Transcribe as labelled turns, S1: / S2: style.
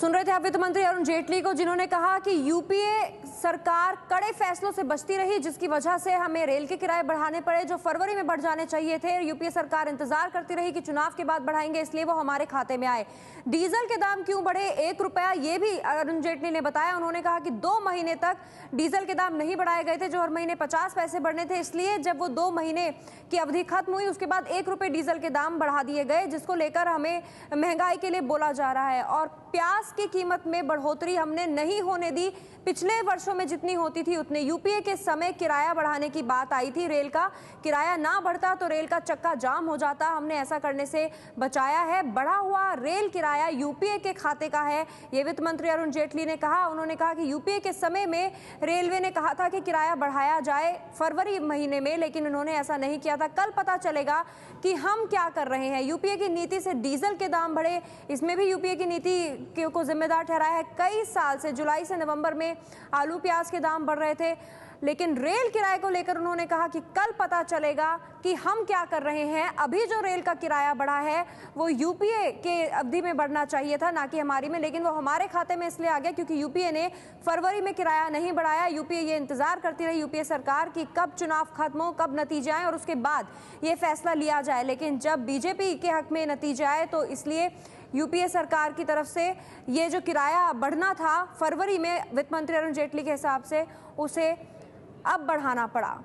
S1: सुन रहे थे आप वित्त मंत्री अरुण जेटली को, जिन्होंने कहा कि यूपीए सरकार कड़े फैसलों से बचती रही, जिसकी वजह से हमें रेल के किराए बढ़ाने पड़े जो फरवरी में बढ़ जाने चाहिए थे। यूपीए सरकार इंतजार करती रही कि चुनाव के बाद बढ़ाएंगे, इसलिए वो हमारे खाते में आए। डीजल के दाम क्यों बढ़े 1 रुपया, ये भी अरुण जेटली ने बताया। उन्होंने कहा कि 2 महीने तक डीजल के दाम नहीं बढ़ाए गए थे, जो हर महीने 50 पैसे बढ़ने थे। इसलिए जब वो 2 महीने की अवधि खत्म हुई, उसके बाद 1 रुपये डीजल के दाम बढ़ा दिए गए, जिसको लेकर हमें महंगाई के लिए बोला जा रहा है। और प्याज की कीमत में बढ़ोतरी हमने नहीं होने दी, पिछले वर्षों में जितनी होती थी उतने। यूपीए के समय किराया बढ़ाने की बात आई थी, रेल का किराया ना बढ़ता तो रेल का चक्का जाम हो जाता, हमने ऐसा करने से बचाया है। बढ़ा हुआ रेल किराया यूपीए के खाते का है, ये वित्त मंत्री अरुण जेटली ने कहा। उन्होंने कहा कि यूपीए के समय में रेलवे ने कहा था कि किराया बढ़ाया जाए फरवरी महीने में, लेकिन उन्होंने ऐसा नहीं किया था। कल पता चलेगा कि हम क्या कर रहे हैं। यूपीए की नीति से डीजल के दाम बढ़े, इसमें भी यूपीए की नीति को जिम्मेदार ठहराया है। कई साल से जुलाई से नवंबर में आलू प्याज के दाम बढ़ रहे थे, लेकिन रेल किराए को लेकर उन्होंने कहा कि कल पता चलेगा कि हम क्या कर रहे हैं। अभी जो रेल का किराया बढ़ा है वो यूपीए के अवधि में बढ़ना चाहिए था, ना कि हमारी में, लेकिन वो हमारे खाते में इसलिए आ गया क्योंकि यूपीए ने फरवरी में किराया नहीं बढ़ाया। यूपीए ये इंतजार करती रही, यूपीए सरकार, की कब चुनाव खत्म हो, कब नतीजे आए और उसके बाद ये फैसला लिया जाए। लेकिन जब बीजेपी के हक में नतीजे आए तो इसलिए यूपीए सरकार की तरफ से ये जो किराया बढ़ना था फरवरी में वित्त मंत्री अरुण जेटली के हिसाब से, उसे अब बढ़ाना पड़ा।